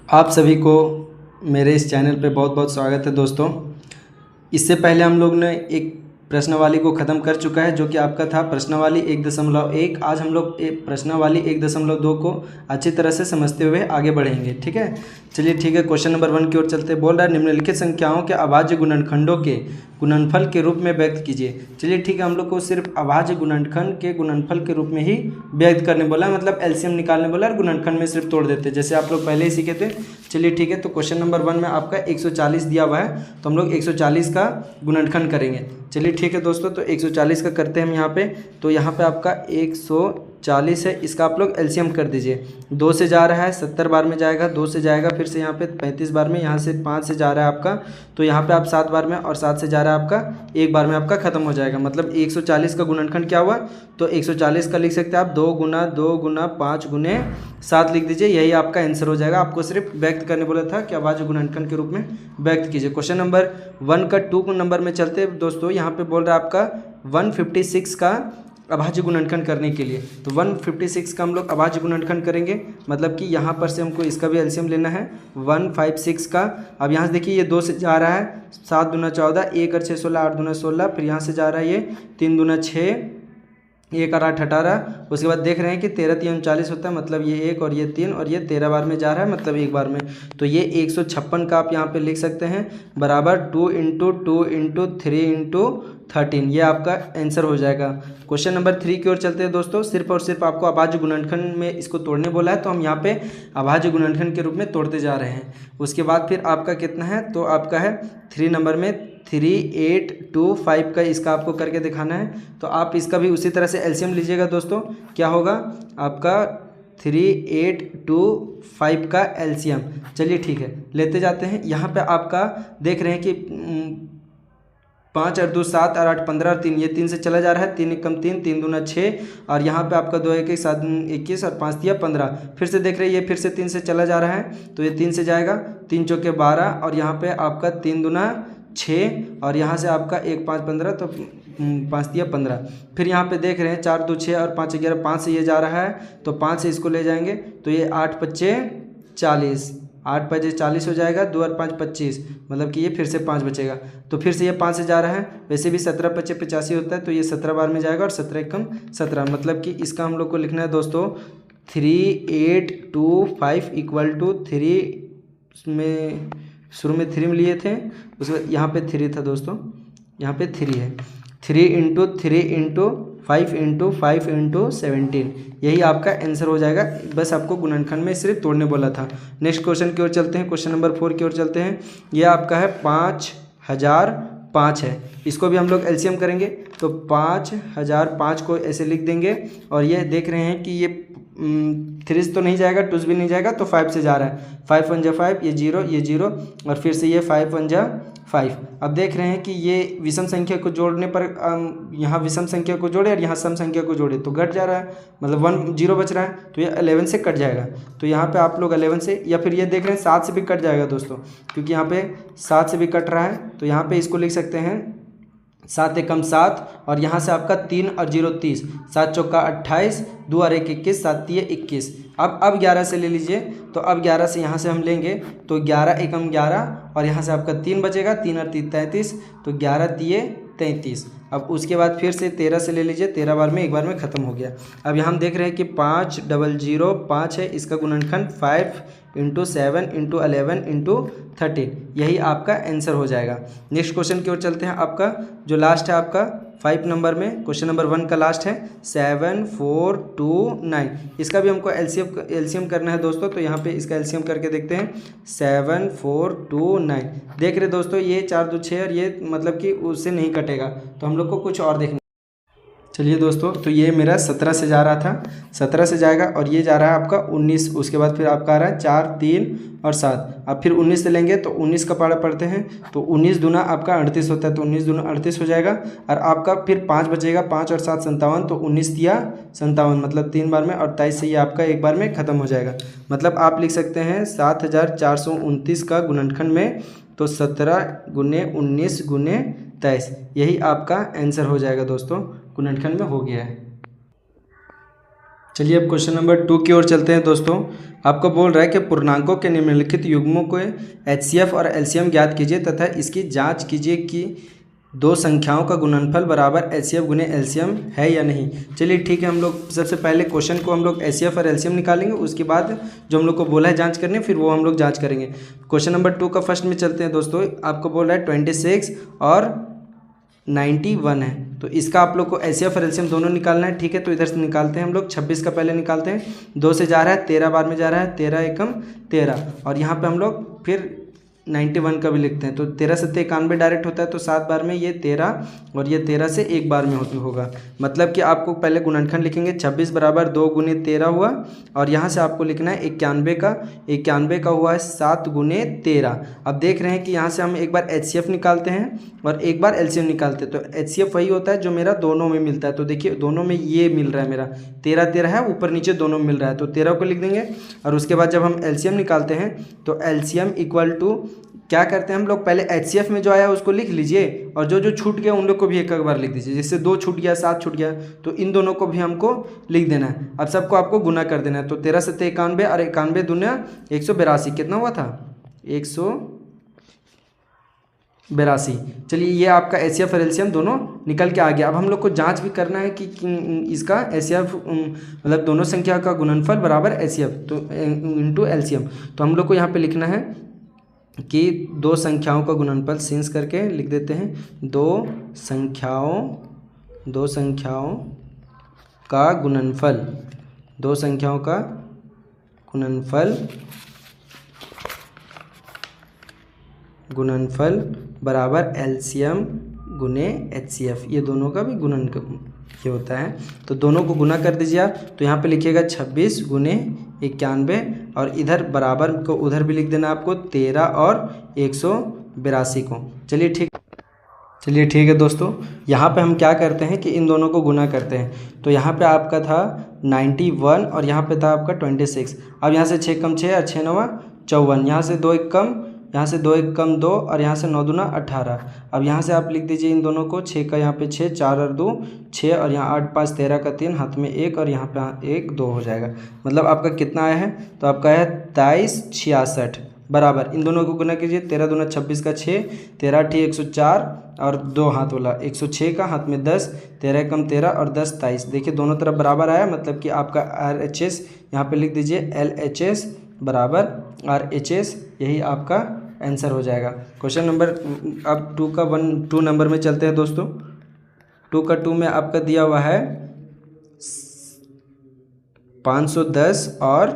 आप सभी को मेरे इस चैनल पे बहुत बहुत स्वागत है दोस्तों। इससे पहले हम लोग ने एक प्रश्नावली को ख़त्म कर चुका है जो कि आपका था प्रश्नावली 1.1। आज हम लोग प्रश्नावली 1.2 को अच्छी तरह से समझते हुए आगे बढ़ेंगे। ठीक है, चलिए ठीक है, क्वेश्चन नंबर 1 की ओर चलते। बोल रहा है निम्नलिखित संख्याओं के अभाज्य गुणनखंडों के गुणनफल के रूप में व्यक्त कीजिए। चलिए ठीक है, हम लोग को सिर्फ अभाज्य गुणनखंड के गुणनफल के रूप में ही व्यक्त करने बोला, मतलब एलसीएम निकालने बोला और गुणनखंड में सिर्फ तोड़ देते जैसे आप लोग पहले ही सीखे थे। चलिए ठीक है, तो क्वेश्चन नंबर 1 में आपका 140 दिया हुआ है, तो हम लोग 140 का गुणनखंड करेंगे। चलिए ठीक है दोस्तों, तो 140 का करते हैं हम यहाँ पे। तो यहाँ पे आपका 140 है, इसका आप लोग एलसीएम कर दीजिए। 2 से जा रहा है 70 बार में जाएगा, 2 से जाएगा फिर से यहाँ पे 35 बार में, यहाँ से 5 से जा रहा है आपका, तो यहाँ पे आप 7 बार में, और 7 से जा रहा है आपका 1 बार में आपका खत्म हो जाएगा। मतलब 140 का गुणनखंड क्या हुआ, तो 140 का लिख सकते हैं आप 2 गुना 5 गुने 7 लिख दीजिए, यही आपका आंसर हो जाएगा। आपको सिर्फ व्यक्त करने बोला था कि अभाज्य गुणनखंड के रूप में व्यक्त कीजिए। क्वेश्चन नंबर 1 का 2 नंबर में चलते हैं दोस्तों। यहाँ पे बोल रहा है आपका 156 का अभाज्य गुणनखंड करने के लिए, तो 156 का हम लोग अभाज्य गुणनखंड करेंगे, मतलब कि यहाँ पर से हमको इसका भी एलसीएम लेना है 156 का। अब यहाँ से देखिए ये 2 से जा रहा है, 7 दूना 14, 1 और 6 16, 8 दूना 16, फिर यहाँ से जा रहा है ये 3 दूना 6, 1 और 8 18। उसके बाद देख रहे हैं कि 13 3 39 होता है, मतलब ये 1 और ये 3 और ये 13 बार में जा रहा है, मतलब 1 बार में, तो ये 156 का आप यहाँ पे लिख सकते हैं बराबर 2 × 2 × 3 × 13, ये आपका आंसर हो जाएगा। क्वेश्चन नंबर 3 की ओर चलते हैं दोस्तों। सिर्फ और सिर्फ आपको अभाज्य गुणनखंड में इसको तोड़ने बोला है, तो हम यहाँ पे अभाज्य गुणनखंड के रूप में तोड़ते जा रहे हैं। उसके बाद फिर आपका कितना है, तो आपका है 3 नंबर में 3825 का इसका आपको करके दिखाना है। तो आप इसका भी उसी तरह से एलसीएम लीजिएगा दोस्तों। क्या होगा आपका 3825 का एलसीएम। चलिए ठीक है, लेते जाते हैं। यहाँ पे आपका देख रहे हैं कि 5 और 2 7 और 8 15 और 3, ये 3 से चला जा रहा है, 3 × 3 3 दूना 6, और यहाँ पे आपका 2 1 7 21 और 5 3 15। फिर से देख रहे हैं ये फिर से 3 से चला जा रहा है, तो ये 3 से जाएगा, 3 चौके 12, और यहाँ पे आपका 3 दूना 6, और यहाँ से आपका 1 5 15, तो 5 3 15। फिर यहाँ पे देख रहे हैं 4 2 6 और 5 11, 5 से ये जा रहा है, तो 5 से इसको ले जाएंगे, तो ये 8 5 40, 8 5 40 हो जाएगा, 2 और 5 25, मतलब कि ये फिर से 5 बचेगा। तो फिर से ये 5 से जा रहा है, वैसे भी 17 5 85 होता है, तो ये 17 बार में जाएगा, और 17 × 17, मतलब कि इसका हम लोग को लिखना है दोस्तों 3825 = 3 में, शुरू में 3 में लिए थे, उसके यहाँ पे 3 था दोस्तों, यहाँ पे 3 है, 3 × 3 × 5 × 5 × 17, यही आपका आंसर हो जाएगा। बस आपको गुणनखंड में सिर्फ तोड़ने बोला था। नेक्स्ट क्वेश्चन की ओर चलते हैं। क्वेश्चन नंबर 4 की ओर चलते हैं। ये आपका है 5005 है, इसको भी हम लोग एलसीएम करेंगे, तो 5005 को ऐसे लिख देंगे, और ये देख रहे हैं कि ये 3 तो नहीं जाएगा, 2 भी नहीं जाएगा, तो 5 से जा रहा है, 5 1 5, ये 0 और फिर से ये 5 1 5। अब देख रहे हैं कि ये विषम संख्या को जोड़ने पर यहाँ विषम संख्या को जोड़े और यहाँ सम संख्या को जोड़े तो घट जा रहा है, मतलब 1 0 बच रहा है, तो ये 11 से कट जाएगा। तो यहाँ पे आप लोग 11 से, या फिर ये देख रहे हैं 7 से भी कट जाएगा दोस्तों, क्योंकि यहाँ पे 7 से भी कट रहा है, तो यहाँ पे इसको लिख सकते हैं 7 एकम 7, और यहाँ से आपका 3 और 0 30, 7 चौका 28, 2 और 1 21, 7 तिये 21। अब 11 से ले लीजिए, तो अब 11 से यहाँ से हम लेंगे, तो 11 एकम 11, और यहाँ से आपका 3 बचेगा, 3 और 3 33, तो 11 तिये 33। अब उसके बाद फिर से 13 से ले लीजिए, 13 बार में 1 बार में ख़त्म हो गया। अब यहाँ हम देख रहे हैं कि 5 0 0 5 है, इसका गुणनखंड 5 × 7 × 11 × 13, यही आपका आंसर हो जाएगा। नेक्स्ट क्वेश्चन की ओर चलते हैं। आपका जो लास्ट है आपका 5 नंबर में, क्वेश्चन नंबर 1 का लास्ट है 7429, इसका भी हमको एलसीएम करना है दोस्तों। तो यहाँ पे इसका एलसीएम करके देखते हैं 7429। देख रहे दोस्तों, ये 4 2 6 और ये मतलब कि उससे नहीं कटेगा, तो हम लोग को कुछ और देखना। चलिए दोस्तों, तो ये मेरा 17 से जा रहा था, 17 से जाएगा, और ये जा रहा है आपका 19, उसके बाद फिर आपका आ रहा है 4 3 और 7। अब फिर 19 से लेंगे, तो 19 का पारा पढ़ते हैं, तो 19 दूना आपका 38 होता है, तो 19 दूना 38 हो जाएगा, और आपका फिर 5 बचेगा, 5 और 7 57, तो 19 तिया 57, मतलब 3 बार में, और 23 से ये आपका 1 बार में ख़त्म हो जाएगा। मतलब आप लिख सकते हैं 7429 का गुणनखंड में, तो 17 × 19 × 23, यही आपका आंसर हो जाएगा दोस्तों, गुणनखंड में हो गया है। चलिए अब क्वेश्चन नंबर 2 की ओर चलते हैं दोस्तों। आपको बोल रहा है कि पूर्णांकों के निम्नलिखित युग्मों को एचसीएफ और एलसीएम ज्ञात कीजिए तथा इसकी जांच कीजिए कि दो संख्याओं का गुणनफल बराबर एचसीएफ गुने एलसीएम है या नहीं। चलिए ठीक है, हम लोग सबसे पहले क्वेश्चन को हम लोग एचसीएफ और एलसीएम निकालेंगे, उसके बाद जो हम लोग को बोला है जांच करने फिर वो हम लोग जांच करेंगे। क्वेश्चन नंबर 2 का फर्स्ट में चलते हैं दोस्तों। आपको बोल रहा है 26 और 91 है, तो इसका आप लोग को एचसीएफ और एलसीएम दोनों निकालना है। ठीक है, तो इधर से निकालते हैं हम लोग। 26 का पहले निकालते हैं, 2 से जा रहा है 13 बार में जा रहा है, 13 एकम 13, और यहाँ पे हम लोग फिर 91 का भी लिखते हैं, तो 13 से 91 डायरेक्ट होता है, तो 7 बार में ये 13 और ये 13 से एक बार में होगा। मतलब कि आपको पहले गुणनखंड लिखेंगे 26 बराबर 2 गुने 13 हुआ, और यहाँ से आपको लिखना है 91 का हुआ है 7 गुने 13। अब देख रहे हैं कि यहाँ से हम एक बार एचसीएफ निकालते हैं और एक बार एलसीएम निकालते हैं, तो एचसीएफ वही होता है जो मेरा दोनों में मिलता है। तो देखिए दोनों में ये मिल रहा है, मेरा 13 है, ऊपर नीचे दोनों में मिल रहा है, तो 13 को लिख देंगे। और उसके बाद जब हम एलसीएम निकालते हैं तो एलसीएम इक्वल टू क्या करते हैं हम लोग, पहले एचसीएफ में जो आया उसको लिख लीजिए, और जो जो छूट गया उन लोग को भी एक बार लिख दीजिए। जैसे 2 छूट गया, 7 छूट गया, तो इन दोनों को भी हमको लिख देना है। अब सबको आपको गुना कर देना है, तो 13 से 91 और 91 दूना 182, कितना हुआ था 182। चलिए ये आपका एचसीएफ और एलसीएम दोनों निकल के आ गया। अब हम लोग को जांच भी करना है कि इसका एचसीएफ मतलब दोनों संख्या का गुणनफल बराबर एचसीएफ तो इंटू एलसीएम। तो हम लोग को यहाँ पे लिखना है कि दो संख्याओं का गुणनफल सिंस करके लिख देते हैं, दो संख्याओं का गुणनफल बराबर एलसीएम गुने एचसीएफ, ये दोनों का भी गुणन ये होता है। तो दोनों को गुना कर दीजिए आप, तो यहाँ पे लिखिएगा 26 गुने 91, और इधर बराबर को उधर भी लिख देना आपको 13 और 182 को। चलिए ठीक है दोस्तों, यहाँ पे हम क्या करते हैं कि इन दोनों को गुना करते हैं। तो यहाँ पे आपका था 91 और यहाँ पे था आपका 26। अब यहाँ से 6 कम 6 और 6 9 54, यहाँ से 2 1 कम, यहाँ से 2 1 कम 2, और यहाँ से 9 दूना 18। अब यहाँ से आप लिख दीजिए इन दोनों को, 6 का यहाँ पे 6, 4 और 2 6, और यहाँ 8 5 13 का 3, हाथ में 1 और यहाँ पे 1 2 हो जाएगा। मतलब आपका कितना आया है, तो आपका आया है 2366 बराबर। इन दोनों को गुना कीजिए, 13 दूना 26 का 6, 13 8 104 और 2 हाथ वाला 106 का, हाथ में 10, 13 कम 13 और 10 23। देखिए दोनों तरफ बराबर आया, मतलब कि आपका RHS यहाँ पे लिख दीजिए LHS बराबर RHS, यही आपका आंसर हो जाएगा। क्वेश्चन नंबर अब 2 नंबर में चलते हैं दोस्तों। 2 का 2 में आपका दिया हुआ है 510 और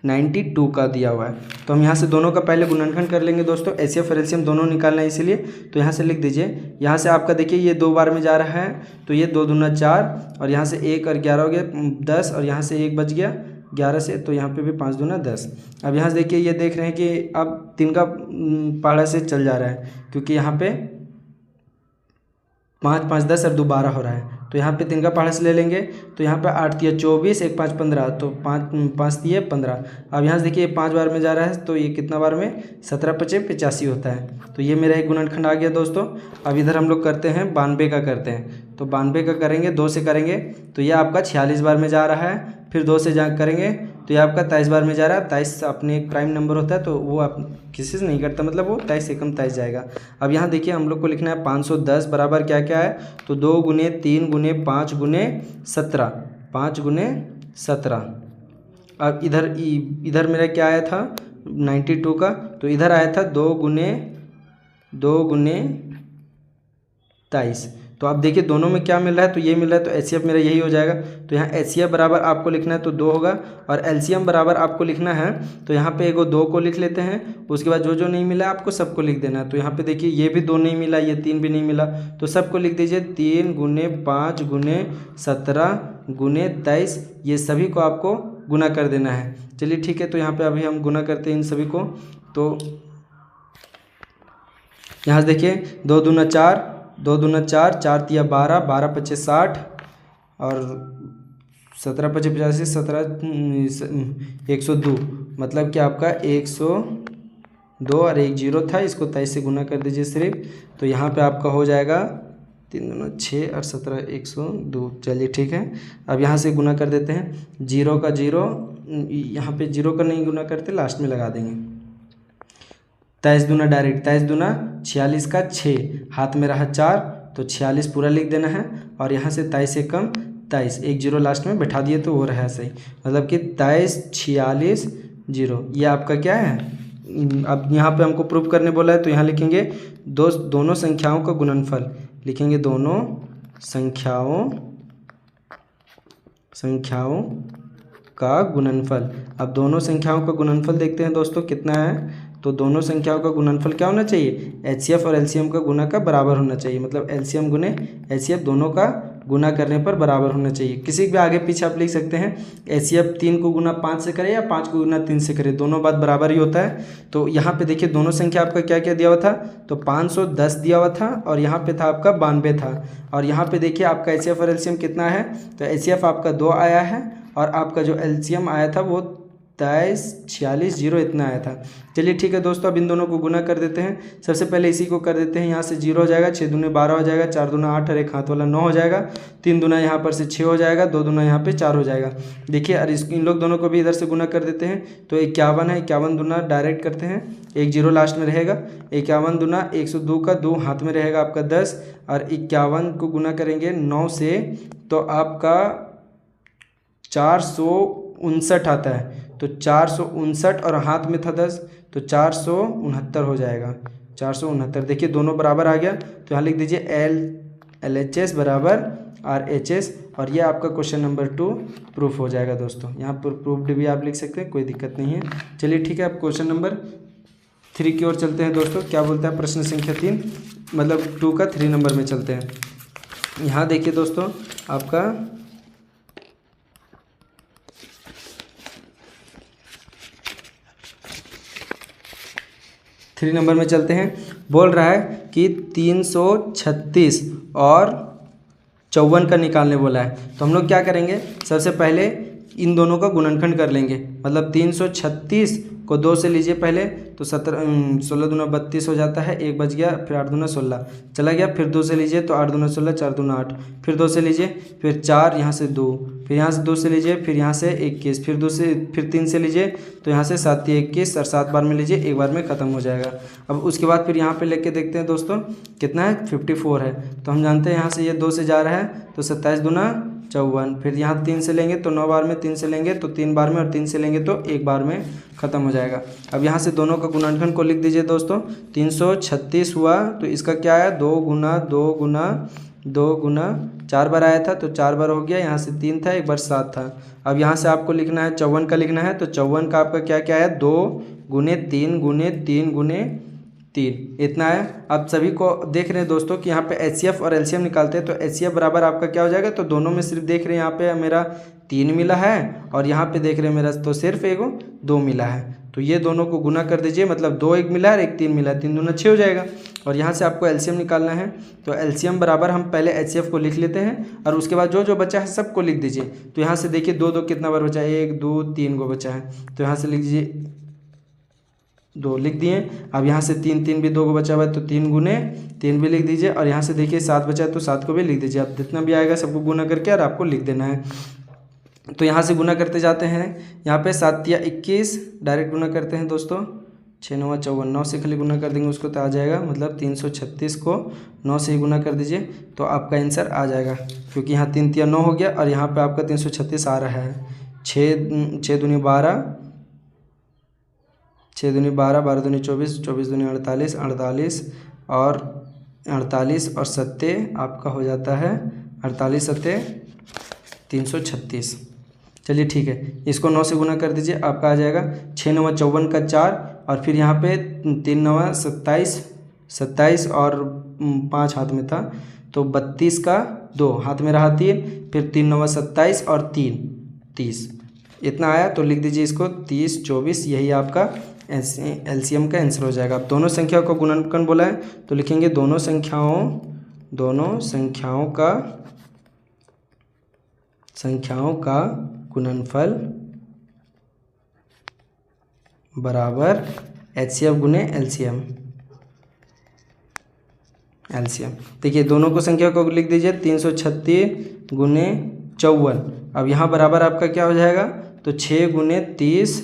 92 का दिया हुआ है। तो हम यहाँ से दोनों का पहले गुणनखंड कर लेंगे दोस्तों, एचसीएफ और एलसीएम दोनों निकालना है इसीलिए। तो यहाँ से लिख दीजिए, यहाँ से आपका देखिए ये 2 बार में जा रहा है, तो ये 2 दूना 4, और यहाँ से 1 और 11 हो गया 10, और यहाँ से 1 बच गया 11 से, तो यहाँ पे भी 5 दूना 10। अब यहाँ से देखिए ये देख रहे हैं कि अब 3 का पहाड़ा से चल जा रहा है, क्योंकि यहाँ पे 5 5 10 और 2 12 हो रहा है, तो यहाँ पे 3 का पहाड़ा से ले लेंगे। तो यहाँ पे 8 3 24 1 5 15, तो 5 5 3 15। अब यहाँ से देखिए 5 बार में जा रहा है, तो ये कितना बार में 17 5 85 होता है। तो ये मेरा एक गुणनखंड आ गया दोस्तों। अब इधर हम लोग करते हैं 92 का करते हैं, तो 92 का करेंगे 2 से करेंगे, तो ये आपका 46 बार में जा रहा है। फिर 2 से करेंगे तो ये आपका 23 बार में जा रहा है। 23 अपने एक प्राइम नंबर होता है, तो वो आप किसी से नहीं करता, मतलब वो 23 एकम 23 जाएगा। अब यहाँ देखिए हम लोग को लिखना है 510 बराबर क्या क्या है, तो 2 गुने 3 गुने 5 गुने 17, 5 गुने 17। अब इधर मेरा क्या आया था 92 का, तो इधर आया था 2 गुने 23। तो आप देखिए दोनों में क्या मिल रहा है, तो ये मिल रहा है, तो एचसीएफ मेरा यही हो जाएगा। तो यहाँ एचसीएफ बराबर आपको लिखना है तो 2 होगा, और एलसीएम बराबर आपको लिखना है, तो यहाँ पे एगो 2 को लिख लेते हैं। उसके बाद जो जो नहीं मिला आपको सबको लिख देना है। तो यहाँ पे देखिए ये भी 2 नहीं मिला, ये 3 भी नहीं मिला, तो सबको लिख दीजिए 3 गुने 5 गुने 17 गुने 23, ये सभी को आपको गुना कर देना है। चलिए ठीक है, तो यहाँ पर अभी हम गुना करते हैं इन सभी को। तो यहाँ से देखिए 2 दूना 4, 2 दूना 4, 4 तिया 12, 12 पच्चे 60 और 17 पच्चे 85, 17 102, मतलब कि आपका 102 और 1 0 था, इसको 23 से गुना कर दीजिए सिर्फ। तो यहाँ पे आपका हो जाएगा 3 दूना 6 और 17 102। चलिए ठीक है, अब यहाँ से गुना कर देते हैं। 0 का 0, यहाँ पे 0 का नहीं गुना करते, लास्ट में लगा देंगे। 23 दूना डायरेक्ट, 23 दूना 46 का 6, हाथ में रहा 4 तो 46 पूरा लिख देना है। और यहाँ से 23 से कम 23, एक 0 लास्ट में बैठा दिए तो वो रहा सही, मतलब कि 23 46 0। ये आपका क्या है, अब यहाँ पे हमको प्रूफ करने बोला है तो यहाँ लिखेंगे दोनों संख्याओं का गुणनफल, लिखेंगे दोनों संख्याओं का गुणनफल। अब दोनों संख्याओं का गुणनफल देखते हैं दोस्तों कितना है। तो दोनों संख्याओं का गुणनफल क्या होना चाहिए, एचसीएफ और एलसीएम का गुना का बराबर होना चाहिए, मतलब एलसीएम गुने एचसीएफ दोनों का गुना करने पर बराबर होना चाहिए। किसी भी आगे पीछे आप लिख सकते हैं, एचसीएफ 3 को गुना 5 से करे या 5 को गुना 3 से करे, दोनों बात बराबर ही होता है। तो यहाँ पे देखिए दोनों संख्या आपका क्या क्या दिया हुआ था, तो 510 दिया हुआ था और यहाँ पे था आपका 92 था। और यहाँ पे देखिए आपका एचसीएफ और एलसीएम कितना है, तो एचसीएफ आपका 2 आया है और आपका जो एलसीएम आया था वो 23 46 0 इतना आया था। चलिए ठीक है दोस्तों, अब इन दोनों को गुना कर देते हैं। सबसे पहले इसी को कर देते हैं, यहाँ से 0 हो जाएगा, 6 दूने 12 हो जाएगा, 4 दूना 8 और एक हाथ वाला 9 हो जाएगा, 3 दूना यहाँ पर से 6 हो जाएगा, 2 दूना यहाँ पे 4 हो जाएगा। देखिए और इन लोग दोनों को भी इधर से गुना कर देते हैं, तो 51 है, 51 दूना डायरेक्ट करते हैं, एक 0 लास्ट में रहेगा, 51 दूना 102 का 2 हाथ में रहेगा आपका 10, और 51 को गुना करेंगे 9 से तो आपका 459 आता है। तो 459 और हाथ में था 10 तो 469 हो जाएगा, 469। देखिए दोनों बराबर आ गया, तो यहाँ लिख दीजिए LHS बराबर RHS, और ये आपका क्वेश्चन नंबर 2 प्रूफ हो जाएगा दोस्तों। यहाँ पर प्रूफ्ड भी आप लिख सकते हैं, कोई दिक्कत नहीं है। चलिए ठीक है, अब क्वेश्चन नंबर 3 की ओर चलते हैं दोस्तों। क्या बोलता है प्रश्न संख्या 3, मतलब 2 का 3 नंबर में चलते हैं। यहाँ देखिए दोस्तों आपका 3 नंबर में चलते हैं। बोल रहा है कि 336 और 54 का निकालने बोला है। तो हम लोग क्या करेंगे, सबसे पहले इन दोनों का गुणनखंड कर लेंगे, मतलब 336 को 2 से लीजिए पहले, तो 16 दूना 32 हो जाता है, 1 बच गया, फिर 8 दूना 16 चला गया, फिर 2 से लीजिए तो 8 दूना 16, 4 दूना 8, फिर 2 से लीजिए, फिर 4 यहाँ से 2, फिर यहाँ से 2 से लीजिए, फिर यहाँ से 21, फिर 3 से लीजिए तो यहाँ से 7 21 और 7 बार में लीजिए, एक बार में ख़त्म हो जाएगा। अब उसके बाद फिर यहाँ पे लेके देखते हैं दोस्तों कितना है, 54 है। तो हम जानते हैं यहाँ से ये 2 से जा रहा है तो 27 दूना 54, फिर यहाँ 3 से लेंगे तो 9 बार में, 3 से लेंगे तो 3 बार में, और 3 से लेंगे तो 1 बार में ख़त्म हो जाएगा। अब यहाँ से दोनों का गुणनखंड को लिख दीजिए दोस्तों। 336 हुआ तो इसका क्या है, 2 गुना 2 गुना 2 गुना 4 बार आया था तो 4 बार हो गया, यहाँ से 3 था, 1 बार 7 था। अब यहाँ से आपको लिखना है 54 का लिखना है, तो 54 का आपका क्या क्या है, 2 गुने 3 गुने 3 गुने 3 इतना है। अब सभी को देख रहे हैं दोस्तों कि यहाँ पे एचसीएफ और एलसीएम निकालते हैं, तो एचसीएफ बराबर आपका क्या हो जाएगा, तो दोनों में सिर्फ देख रहे हैं यहाँ पे मेरा 3 मिला है और यहाँ पे देख रहे हैं मेरा तो सिर्फ 2 मिला है। तो ये दोनों को गुना कर दीजिए, मतलब 2 1 मिला है और 1 3 मिला है, 3 दूना 6 हो जाएगा। और यहाँ से आपको एलसीएम निकालना है, तो एलसीएम बराबर हम पहले एचसीएफ को लिख लेते हैं और उसके बाद जो जो बचा है सबको लिख दीजिए। तो यहाँ से देखिए 2 2 कितना बार बचा है, 1 2 3 को बचा है, तो यहाँ से लिख दीजिए 2 लिख दिए। अब यहाँ से 3 3 भी 2 को बचा हुआ है तो 3 गुने 3 भी लिख दीजिए, और यहाँ से देखिए 7 बचा है तो 7 को भी लिख दीजिए। अब जितना भी आएगा सबको गुना करके और आपको लिख देना है। तो यहाँ से गुना करते जाते हैं, यहाँ पे 7 या 21 डायरेक्ट गुना करते हैं दोस्तों, 6 9 54, 9 से खाली गुना कर देंगे उसको तो आ जाएगा, मतलब 336 को 9 से ही गुना कर दीजिए तो आपका आंसर आ जाएगा, क्योंकि यहाँ 3 3 9 हो गया और यहाँ पे आपका 336 आ रहा है। 6 दूनी 12, 6 दूनी 12, 12 दूनी 24, 24 दूनी 48, 48 और 48 और 7 आपका हो जाता है 48 7 336। चलिए ठीक है, इसको 9 से गुना कर दीजिए, आपका आ जाएगा 6 9 54 का 4, और फिर यहाँ पे 3 9 27 और 5 हाथ में था तो 32 का 2 हाथ में रहा 3, फिर 3 9 27 और 3 30 इतना आया। तो लिख दीजिए इसको 30 24, यही आपका एलसीएम का आंसर हो जाएगा। अब दोनों संख्याओं का गुणनखंड बोला है तो लिखेंगे दोनों संख्याओं का गुणनफल बराबर एचसीएफ गुने एलसीएम। एलसीएम। देखिए दोनों को संख्या को लिख दीजिए 336 गुने 54। अब यहाँ बराबर आपका क्या हो जाएगा, तो 6 गुने 30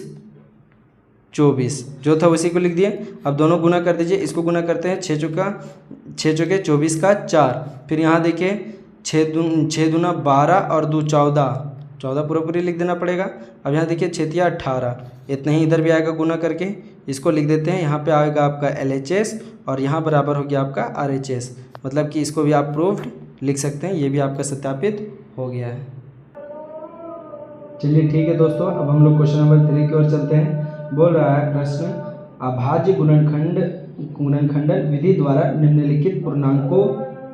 24 जो था उसी को लिख दिए। अब दोनों गुना कर दीजिए, इसको गुना करते हैं 6 चौके 24 का 4। फिर यहाँ देखिए 6 दूना 12 और 2 14, 14 पूरा पूरी लिख देना पड़ेगा। अब यहाँ देखिए 6 तिया 18, इतना ही इधर भी आएगा गुना करके, इसको लिख देते हैं। यहाँ पे आएगा आपका LHS और यहाँ बराबर हो गया आपका RHS, मतलब कि इसको भी आप प्रूफ्ड लिख सकते हैं, ये भी आपका सत्यापित हो गया है। चलिए ठीक है दोस्तों, अब हम लोग क्वेश्चन नंबर 3 की ओर चलते हैं। बोल रहा है प्रश्न, अभाज्य गुणनखंडन विधि द्वारा निम्नलिखित पूर्णांकों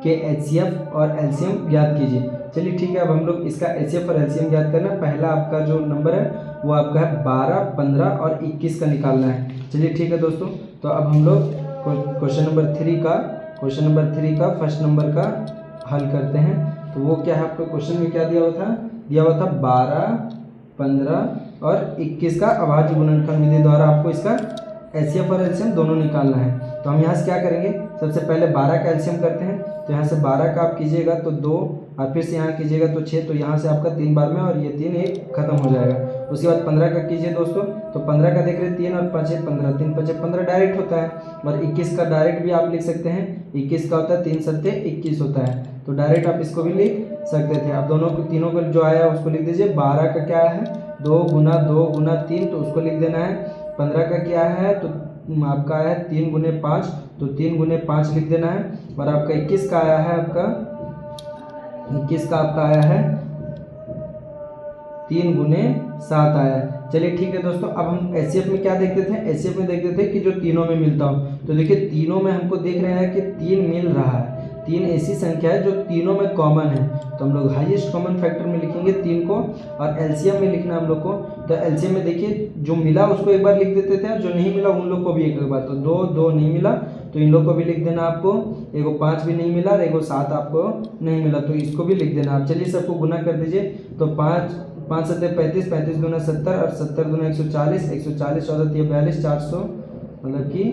के HCF और LCM ज्ञात कीजिए। चलिए ठीक है, अब हम लोग इसका HCF और LCM ज्ञात करना। पहला आपका जो नंबर है वो आपका है 12, 15 और 21 का निकालना है। चलिए ठीक है दोस्तों, तो अब हम लोग क्वेश्चन नंबर 3 का फर्स्ट नंबर का हल करते हैं। तो वो क्या है, आपका क्वेश्चन में क्या दिया हुआ था 12, 15 और 21 का अभाज्य गुणनखंड विधि द्वारा आपको इसका HCF और LCM दोनों निकालना है। तो हम यहाँ से क्या करेंगे, सबसे पहले 12 का LCM करते हैं। तो यहाँ से 12 का आप कीजिएगा तो 2 और फिर से यहाँ कीजिएगा तो 6, तो यहाँ से आपका 3 बार में और ये 3 एक खत्म हो जाएगा। उसके बाद 15 का कीजिए दोस्तों, तो 15 का देख रहे 3 और 5 15, 3 5 15 डायरेक्ट होता है। और 21 का डायरेक्ट भी आप लिख सकते हैं, 21 का होता है 3 7 21 होता है, तो डायरेक्ट आप इसको भी लिख सकते थे। अब तीनों को जो आया उसको लिख दीजिए। 12 का क्या है 2 गुना 3, तो उसको लिख देना है। 15 का क्या है तो आपका आया है 3 गुने 5, तो 3 गुने 5 लिख देना है। और आपका 21 का आया है 3 गुने 7 आया है। चलिए ठीक है दोस्तों, अब हम HCF में क्या देखते थे, HCF में देखते थे कि जो तीनों में मिलता हो। तो देखिए तीनों में हमको देख रहे हैं कि 3 मिल रहा है। 3 ऐसी संख्या है जो तीनों में कॉमन है, तो हम लोग हाईएस्ट कॉमन फैक्टर में लिखेंगे 3 को। और LCM में लिखना हम लोग को, तो LCM में देखिए जो मिला उसको एक बार लिख देते थे और जो नहीं मिला उन लोग को भी एक बार। तो 2 नहीं मिला तो इन लोग को भी लिख देना आपको। एगो 5 भी नहीं मिला और एगो 7 आपको नहीं मिला, तो इसको भी लिख देना आप। चलिए सबको गुना कर दीजिए, तो 5 7 35, 35 दूना 70 और 70 दूना 140, 140 14 3 42, 400, मतलब कि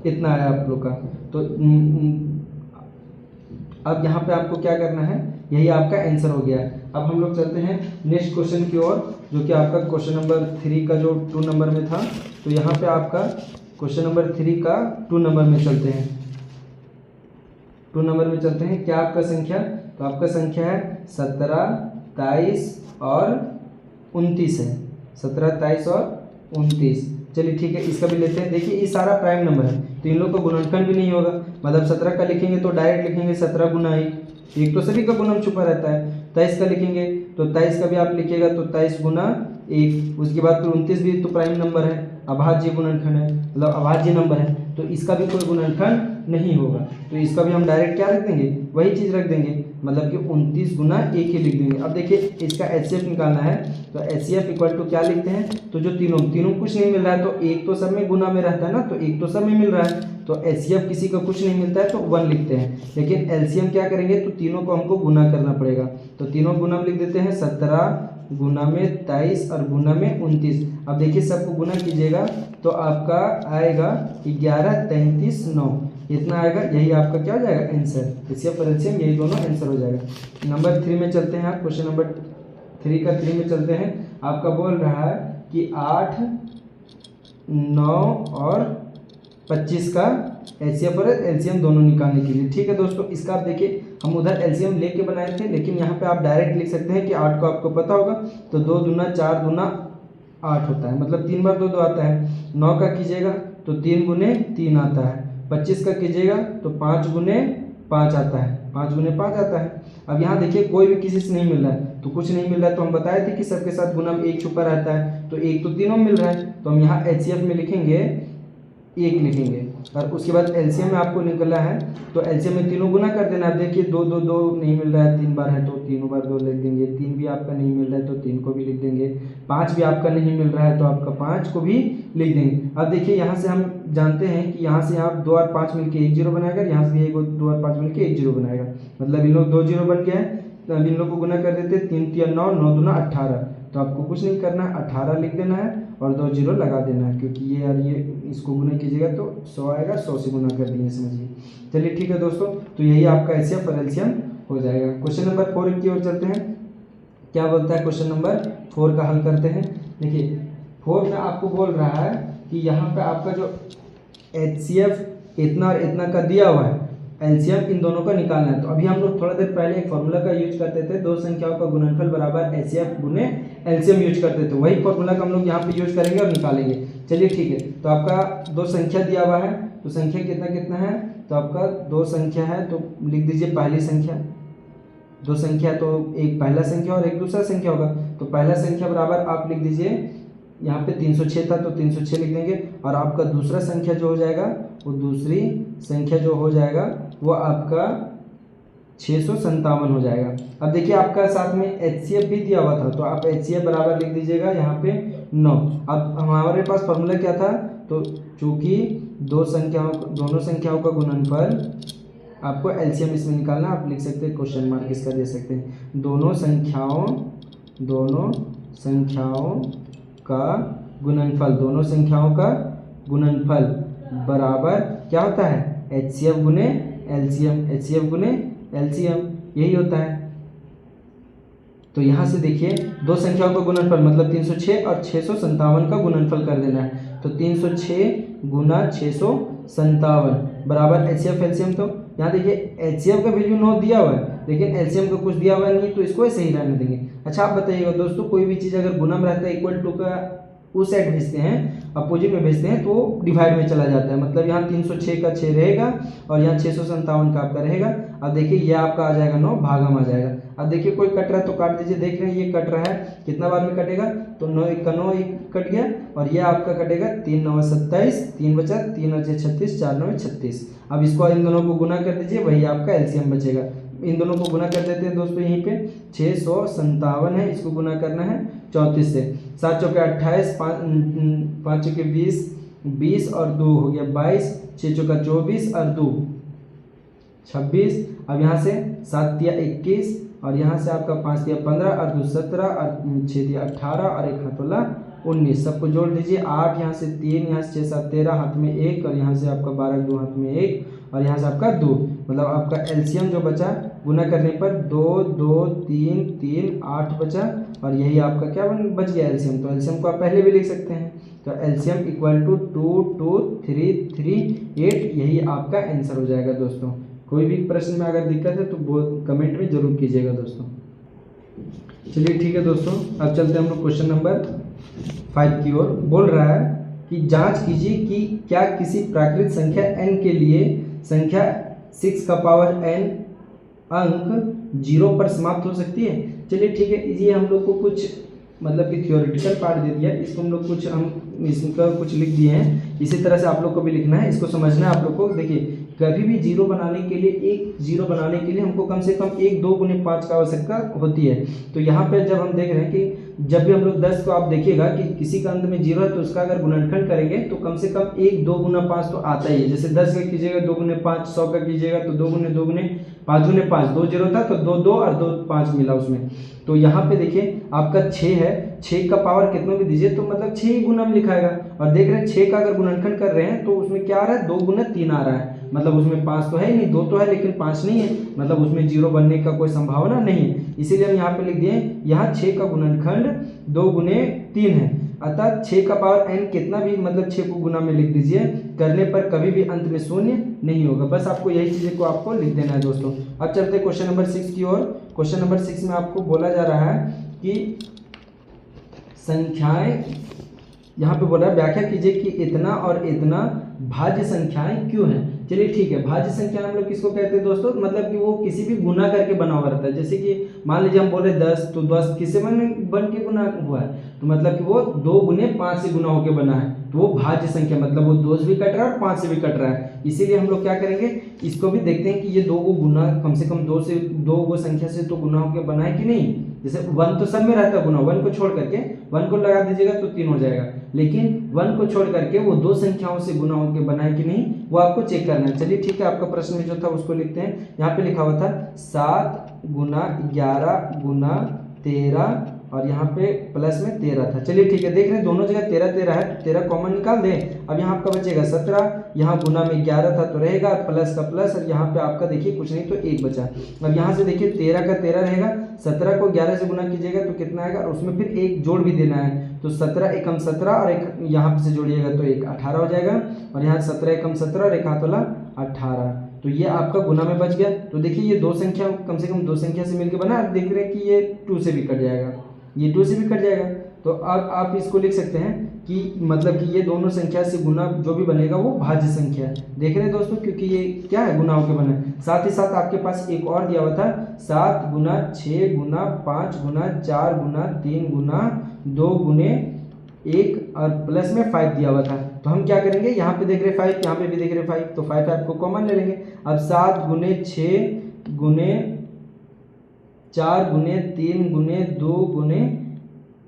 इतना आया आप लोग का। तो अब यहाँ पे आपको क्या करना है, यही आपका आंसर हो गया है। अब हम लोग चलते हैं नेक्स्ट क्वेश्चन की ओर, जो कि आपका क्वेश्चन नंबर 3 का जो 2 नंबर में था। तो यहाँ पे आपका क्वेश्चन नंबर 3 का 2 नंबर में चलते हैं। 2 नंबर में चलते हैं, क्या आपका संख्या, तो आपका संख्या है 17, 23 और 29 है। 17, 23 और 29। चलिए ठीक है, इसका भी लेते हैं। देखिए ये सारा प्राइम नंबर है, तो इन लोग का गुणनखंड भी नहीं होगा। मतलब 17 का लिखेंगे तो डायरेक्ट लिखेंगे 17 गुना 1, तो सभी का गुणन छुपा रहता है। 23 का लिखेंगे तो 23 का भी आप लिखिएगा तो 23 गुना 1। उसके बाद फिर 29 भी तो प्राइम नंबर है, अभाज्य गुणनखंड है, मतलब अभाज्य नंबर है, तो इसका भी कोई गुणनखंड नहीं होगा। तो इसका भी हम डायरेक्ट क्या रख देंगे, वही चीज़ रख देंगे, मतलब कि 29 गुना 1 ही लिख देंगे। अब देखिए इसका HCF निकालना है, तो HCF इक्वल टू क्या लिखते हैं, तो जो तीनों कुछ नहीं मिल रहा है, तो एक तो सब में गुना में रहता है ना, तो एक तो सब में मिल रहा है, तो HCF किसी का कुछ नहीं मिलता है तो 1 लिखते हैं। लेकिन LCM क्या करेंगे, तो तीनों को हमको गुना करना पड़ेगा, तो तीनों गुना में लिख देते हैं 17 गुना में 23 और गुना में 29। अब देखिए सबको गुना कीजिएगा तो आपका आएगा 11, 33, 9, इतना आएगा। यही आपका क्या हो जाएगा आंसर, HCF और LCM यही दोनों आंसर हो जाएगा। नंबर 3 में चलते हैं, आप क्वेश्चन नंबर 3 में चलते हैं। आपका बोल रहा है कि 8, 9 और 25 का HCF और LCM दोनों निकालने के लिए। ठीक है दोस्तों, इसका आप देखिए हम उधर LCM लेके बनाए थे, लेकिन यहाँ पे आप डायरेक्ट लिख सकते हैं कि 8 को आपको पता होगा, तो 2 दूना 4 दूना 8 होता है, मतलब 3 बार 2 आता है। 9 का कीजिएगा तो 3 गुने 3 आता है। 25 का कीजिएगा तो 5 गुने 5 आता है, 5 गुने 5 आता है। अब यहाँ देखिए कोई भी किसी से नहीं मिल रहा है, तो कुछ नहीं मिल रहा है, तो हम बताए थे कि सबके साथ गुना में 1 छुपा रहता है, तो 1 तो तीनों मिल रहा है, तो हम यहाँ HCF में लिखेंगे 1 लिखेंगे। और उसके बाद LCM में आपको निकला है, तो LCM में तीनों गुना कर देना। अब देखिए 2 2 2 नहीं मिल रहा है, 3 बार है तो तीनों बार 2 लिख देंगे। 3 भी आपका नहीं मिल रहा है तो 3 को भी लिख देंगे। 5 भी आपका नहीं मिल रहा है तो आपका 5 को भी लिख देंगे। अब देखिए यहाँ से हम जानते हैं कि यहाँ से आप 2 और 5 मिलकर 1 0 बनाएगा, यहाँ से 2 और 5 मिलकर 1 0 बनाएगा, मतलब इन लोग 2 0 बन गया है। तो अब इन लोग को गुना कर देते हैं, 3 3 9, 9 दूना 18, तो आपको कुछ नहीं करना है, 18 लिख देना है और 2 जीरो लगा देना है, क्योंकि ये और ये इसको गुना कीजिएगा तो 100 आएगा, 100 से गुना कर दिए समझिए। चलिए ठीक है दोस्तों, तो यही आपका एचसीएफ और एलसीएम हो जाएगा। क्वेश्चन नंबर 4 की ओर चलते हैं। क्या बोलता है क्वेश्चन नंबर 4 का हल करते हैं। देखिए 4 में आपको बोल रहा है कि यहाँ पे आपका जो एचसीएफ इतना और इतना का दिया हुआ है, एलसीएम इन दोनों का निकालना है। तो अभी हम लोग थोड़ा देर पहले एक फॉर्मूला का यूज करते थे, दो संख्याओं का गुणनफल बराबर एचसीएफ गुने एलसीएम यूज करते थे, वही फॉर्मूला का हम लोग यहाँ पे यूज करेंगे और निकालेंगे। चलिए ठीक है, तो आपका दो संख्या दिया हुआ है, तो संख्या कितना कितना है, तो आपका दो संख्या है, तो लिख दीजिए पहली संख्या। दो संख्या तो एक पहला संख्या और एक दूसरा संख्या होगा, तो पहला संख्या बराबर आप लिख दीजिए, यहाँ पे 306 था तो 306 लिख देंगे, और आपका दूसरा संख्या जो हो जाएगा, वो दूसरी संख्या जो हो जाएगा वो आपका 657 हो जाएगा। अब देखिए आपका साथ में एचसीएफ भी दिया हुआ था, तो आप एचसीएफ बराबर लिख दीजिएगा यहाँ पे 9। अब हमारे पास फॉर्मूला क्या था, तो चूंकि दोनों संख्याओं का गुणनफल, आपको एलसीएम इसमें निकालना, आप लिख सकते हैं क्वेश्चन मार्क इसका दे सकते हैं, दोनों संख्याओं का गुणनफल, दोनों संख्याओं का गुणनफल बराबर क्या होता है, एचसीएफ गुने एलसीएम, एचसीएफ गुने एलसीएम, यही होता है। तो यहाँ से देखिए दो संख्याओं का गुणनफल मतलब 306 और 657 का गुणनफल कर देना है, तो 306 गुना 657 बराबर एचसीएफ एलसीएम। तो यहाँ देखिए एचसीएफ का वैल्यू 9 दिया हुआ है, लेकिन एलसीएम का कुछ दिया हुआ नहीं, तो इसको ऐसे ही रहने देंगे। अच्छा आप बताइएगा दोस्तों, कोई भी चीज़ अगर गुना में रहता है, इक्वल टू का उस साइड भेजते हैं, अपोजिट में भेजते हैं, तो डिवाइड में चला जाता है। मतलब यहाँ 306 का 6 रहेगा और यहाँ 657 का आपका रहेगा। अब देखिए ये आपका आ जाएगा 9, भागम आ जाएगा। अब देखिए कोई कट रहा है तो काट दीजिए, देख रहे हैं ये कट रहा है, कितना बार में कटेगा, तो 9 1 का 9 1 कट गया, और ये आपका कटेगा 3 9 27, 3 बचा, 3 और 36, 4 9 36। अब इसको इन दोनों को गुना कर दीजिए, वही आपका एलसीएम बचेगा। इन दोनों को गुना कर देते हैं दोस्तों, यहीं पे 657 है, इसको गुना करना है 34 से, 7 चौके 28, 5 चौके 20, 20 और 2 हो गया 22, 6 चौका 24 और 2 26। अब यहाँ से 7 दिया 21, और यहाँ से आपका 5 दिया 15 और 2 17 और 6 दिया 18 और एक हाथ वाला 19, सबको जोड़ दीजिए। 8 यहाँ से 3, यहाँ से 6 7 13, हाथ में 1, और यहाँ से आपका 12 2 हाथ में 1, और यहाँ से आपका 2, मतलब आपका एलसीएम जो बचा गुना करने पर 2 2 3 3 8 बचा, और यही आपका क्या बच गया एलसीएम। तो एलसीएम को आप पहले भी लिख सकते हैं, तो एलसीएम इक्वल टू 2 2 3 3 8, यही आपका आंसर हो जाएगा दोस्तों। कोई भी प्रश्न में अगर दिक्कत है तो वो कमेंट में जरूर कीजिएगा दोस्तों। चलिए ठीक है दोस्तों, अब चलते हैं हम लोग क्वेश्चन नंबर 5 की ओर। बोल रहा है कि जांच कीजिए कि क्या किसी प्राकृत संख्या n के लिए संख्या 6 का पावर n अंक 0 पर समाप्त हो सकती है। चलिए ठीक है, ये हम लोग को कुछ मतलब कि थियोरेटिकल पार्ट दे दिया, इसको हम लोग कुछ इसका कुछ लिख दिए हैं, इसी तरह से आप लोग को भी लिखना है, इसको समझना है आप लोग को। देखिए कभी भी जीरो बनाने के लिए, एक जीरो बनाने के लिए हमको कम से कम 1 2 गुने 5 का आवश्यकता होती है। तो यहाँ पे जब हम देख रहे हैं कि जब भी हम लोग 10 को आप देखिएगा कि किसी का अंत में जीरो है, तो उसका अगर गुणनखंड करेंगे तो कम से कम 1 2 गुना 5 तो आता ही है। जैसे 10 का कीजिएगा 2 गुने 5, 100 का कीजिएगा तो 2 गुने 2 गुने 5 गुने 5, 2 जीरो था तो 2 2 और 2 5 मिला उसमें। तो यहाँ पे देखिए आपका 6 है, 6 का पावर कितना भी दीजिए तो मतलब 6 ही गुना में लिखाएगा, और देख रहे हैं 6 का अगर गुणनखंड कर रहे हैं तो उसमें क्या आ रहा है, 2 गुना 3 आ रहा है, मतलब उसमें 5 तो है ही नहीं, 2 तो है लेकिन 5 नहीं है, मतलब उसमें जीरो बनने का कोई संभावना नहीं है। इसीलिए हम यहाँ पे लिख दिए, यहाँ 6 का गुणनखंड 2 गुने 3 है, अतः 6 का पावर n कितना भी मतलब 6 को गुना में लिख दीजिए, करने पर कभी भी अंत में शून्य नहीं होगा। बस आपको यही चीज़ें को आपको लिख देना है दोस्तों। अब चलते हैं क्वेश्चन नंबर 6 की ओर। क्वेश्चन नंबर 6 में आपको बोला जा रहा है कि संख्याएं, यहाँ पे बोला व्याख्या कीजिए कि इतना और इतना भाज्य संख्याएं क्यों हैं। चलिए ठीक है, भाज्य संख्या हम लोग किसको कहते हैं दोस्तों, मतलब कि वो किसी भी गुना करके बना हुआ रहता है। जैसे कि मान लीजिए हम बोले 10, तो 10 किससे बन के गुना हुआ है, तो मतलब कि वो 2 गुने 5 से गुना होकर बना है, तो वो भाज्य संख्या, मतलब वो 2 से भी कट रहा है और 5 से भी कट रहा है। इसीलिए हम लोग क्या करेंगे, इसको भी देखते हैं कि ये 2 को गुना कम से कम 2 को संख्या से तो गुना होकर बना है कि नहीं। जैसे 1 तो सब में रहता है गुना, 1 को छोड़ करके 1 को लगा दीजिएगा तो 3 हो जाएगा, लेकिन 1 को छोड़ करके वो 2 संख्याओं से गुना होकर बना है कि नहीं, वो आपको चेक करना है। चलिए ठीक है, आपका प्रश्न में जो था उसको लिखते हैं। यहाँ पे लिखा हुआ था 7 गुना 11 गुना 13 और यहाँ पे प्लस में 13 था। चलिए ठीक है, देख रहे हैं दोनों जगह 13 13 है, 13 कॉमन निकाल दें। अब यहाँ आपका बचेगा 17, यहाँ गुना में 11 था तो रहेगा प्लस का प्लस, और यहाँ पे आपका देखिए कुछ नहीं तो 1 बचा। अब यहाँ से देखिए 13 का 13 रहेगा, 17 को 11 से गुना कीजिएगा तो कितना आएगा, और उसमें फिर एक जोड़ भी देना है, तो 17 एकम 17 और एक यहाँ से जोड़िएगा तो एक 18 हो जाएगा, और यहाँ 17 एकम 17 और एक हाथ वाला 18। तो ये आपका गुना में बच गया। तो देखिए ये दो संख्या कम से कम 2 संख्या से मिलकर बना, आप देख रहे हैं कि ये 2 से भी कट जाएगा, ये 2 से भी कट जाएगा। तो अब आप इसको लिख सकते हैं कि मतलब कि ये दोनों संख्या से गुना जो भी बनेगा वो भाज्य संख्या है। देख रहे हैं दोस्तों, क्योंकि ये क्या है, गुना होकर बना है। साथ ही साथ आपके पास एक और दिया हुआ था, 7 गुना 6 गुना 5 गुना 4 गुना 3 गुना 2 गुने 1 और प्लस में 5 दिया हुआ था। तो हम क्या करेंगे, यहाँ पे देख रहे 5, यहाँ पे भी देख रहे 5, तो 5 आपको कॉमन ले लेंगे। अब 7 गुने 6 गुने 4 गुने 3 गुने 2 गुने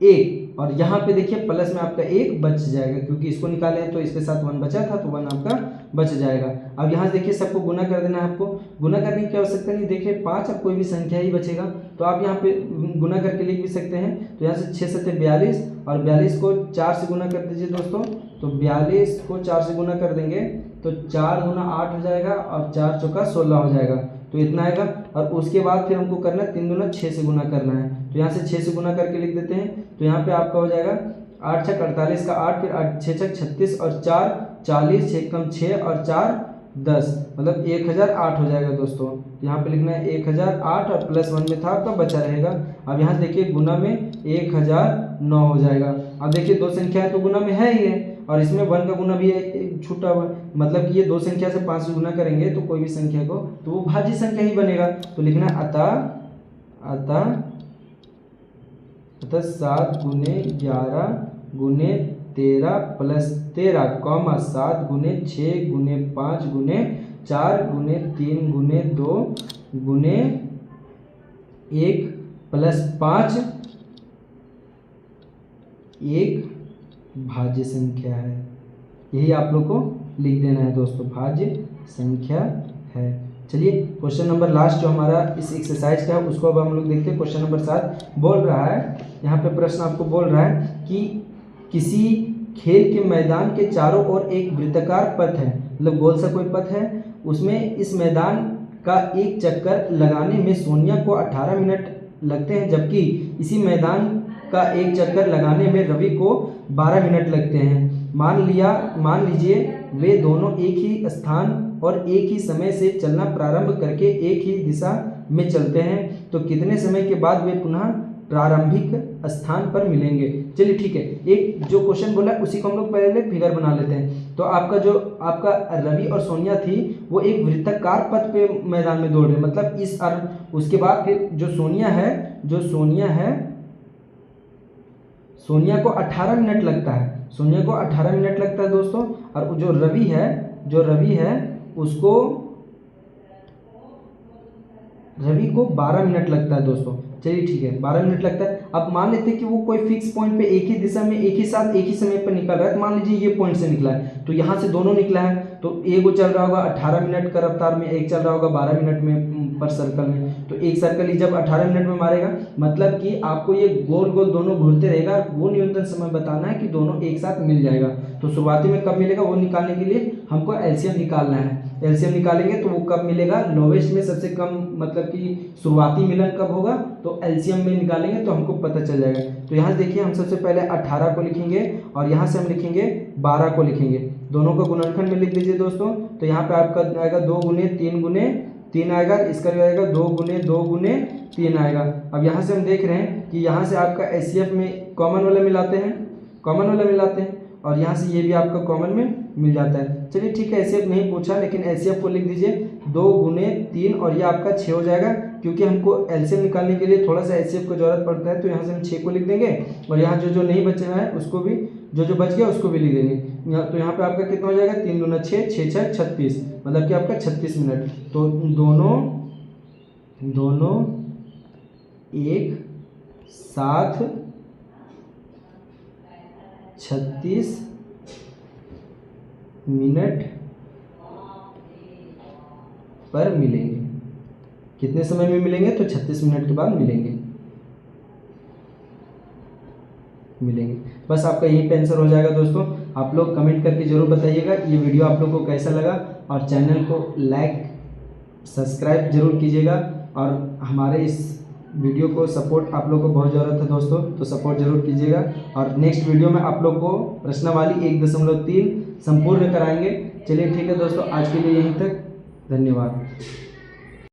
1, और यहाँ पे देखिए प्लस में आपका 1 बच जाएगा, क्योंकि इसको निकाले तो इसके साथ 1 बचा था तो 1 आपका बच जाएगा। अब यहाँ देखिए सबको गुना कर देना है, आपको गुना करने की आवश्यकता नहीं। देखिए 5, अब कोई भी संख्या ही बचेगा तो आप यहाँ पे गुना करके लिख भी सकते हैं। तो यहाँ से 6 7 42, और 42 को 4 से गुना कर दीजिए दोस्तों, तो 42 को 4 से गुना कर देंगे तो 4 गुना 8 हो जाएगा, और 4 चौका 16 हो जाएगा, तो इतना आएगा। और उसके बाद फिर हमको करना है 3 दूना 6 से गुना करना है, तो यहाँ से 6 से गुना करके लिख देते हैं। तो यहाँ पे आपका हो जाएगा 8 छक 48 का 8, फिर 6 छक 36 और 4 40, 6 कम 6 और 4 10, मतलब 1008 हो जाएगा दोस्तों। यहाँ पे लिखना है 1008, और प्लस 1 में था आपका बचा रहेगा। अब यहाँ देखिए गुना में 1009 हो जाएगा। अब देखिए 2 संख्या है तो गुना में है ही है, और इसमें 1 का गुना भी छूटा हुआ, मतलब कि ये 2 संख्या से 5 से गुना करेंगे तो कोई भी संख्या को तो वो भाज्य संख्या ही बनेगा। तो लिखना अतः 7 गुने 11 गुने 13 प्लस 13 कॉमा 7 गुने 6 गुने 5 गुने 4 गुने 3 गुने 2 गुने 1 प्लस 5 एक भाज्य संख्या है। यही आप लोग को लिख देना है दोस्तों, भाज्य संख्या है। चलिए क्वेश्चन नंबर लास्ट जो हमारा इस एक्सरसाइज का है उसको अब हम लोग देखते हैं। क्वेश्चन नंबर 7 बोल रहा है, यहाँ पे प्रश्न आपको बोल रहा है कि किसी खेल के मैदान के चारों ओर एक वृत्ताकार पथ है, मतलब गोल सा कोई पथ है, उसमें इस मैदान का एक चक्कर लगाने में सोनिया को 18 मिनट लगते हैं, जबकि इसी मैदान का एक चक्कर लगाने में रवि को 12 मिनट लगते हैं। मान लीजिए वे दोनों एक ही स्थान और एक ही समय से चलना प्रारंभ करके एक ही दिशा में चलते हैं, तो कितने समय के बाद वे पुनः प्रारंभिक स्थान पर मिलेंगे। चलिए ठीक है, एक जो क्वेश्चन बोला उसी को हम लोग पहले फिगर बना लेते हैं। तो आपका रवि और सोनिया थी वो एक वृत्ताकार पथ पे मैदान में दौड़ रहे, मतलब उसके बाद फिर जो सोनिया है सोनिया को 18 मिनट लगता है, सोनिया को 18 मिनट लगता है दोस्तों, और जो रवि है उसको रवि को 12 मिनट लगता है दोस्तों। चलिए ठीक है, 12 मिनट लगता है। अब मान लेते हैं कि वो कोई फिक्स पॉइंट पे एक ही दिशा में एक ही साथ एक ही समय पर निकल रहा है। तो मान लीजिए ये पॉइंट से निकला है, तो यहाँ से दोनों निकला है, तो एक वो चल रहा होगा 18 मिनट का रफ्तार में, एक चल रहा होगा 12 मिनट में पर सर्कल में। तो एक सर्कल ही जब 18 मिनट में मारेगा, मतलब कि आपको ये गोल गोल दोनों घूमते रहेगा, वो न्यूनतम समय बताना है कि दोनों एक साथ मिल जाएगा। तो शुरुआती में कब मिलेगा वो निकालने के लिए हमको एलसीएम निकालना है। एलसीएम निकालेंगे तो वो कब मिलेगा, लोवेस्ट में सबसे कम, मतलब कि शुरुआती मिलन कब होगा, तो एलसीएम में निकालेंगे तो हमको पता चल जाएगा। तो यहाँ देखिए हम सबसे पहले 18 को लिखेंगे और यहाँ से हम लिखेंगे 12 को लिखेंगे, दोनों को गुणनखंड में लिख दीजिए दोस्तों। तो यहाँ पे आपका आएगा 2 गुने 3 आएगा, इसका भी आएगा 2 गुने 3 आएगा। अब यहाँ से हम देख रहे हैं कि यहाँ से आपका एचसीएफ में कॉमन वाला मिलाते हैं, और यहाँ से ये भी आपका कॉमन में मिल जाता है। चलिए ठीक है, एचसीएफ नहीं पूछा, लेकिन एचसीएफ को लिख दीजिए 2 गुने 3, और ये आपका 6 हो जाएगा, क्योंकि हमको एलसीएम निकालने के लिए थोड़ा सा एचसीएफ को जरूरत पड़ता है। तो यहाँ से हम 6 को लिख देंगे, और यहाँ जो नहीं बचा है उसको भी, जो बच गया उसको भी लिख देंगे। तो यहाँ पे आपका कितना हो जाएगा, 3 दूना 6, 6 6 36, मतलब कि आपका 36 मिनट। तो दोनों एक साथ 36 मिनट पर मिलेंगे। कितने समय में मिलेंगे, तो 36 मिनट के बाद मिलेंगे। मिलेंगे। बस आपका यही पे आंसर हो जाएगा दोस्तों। आप लोग कमेंट करके ज़रूर बताइएगा ये वीडियो आप लोग को कैसा लगा, और चैनल को लाइक सब्सक्राइब जरूर कीजिएगा, और हमारे इस वीडियो को सपोर्ट आप लोग को बहुत ज़रूरत है दोस्तों, तो सपोर्ट जरूर कीजिएगा। और नेक्स्ट वीडियो में आप लोग को प्रश्नावली 1.3 संपूर्ण कराएंगे। चलिए ठीक है दोस्तों, आज के लिए यहीं तक, धन्यवाद।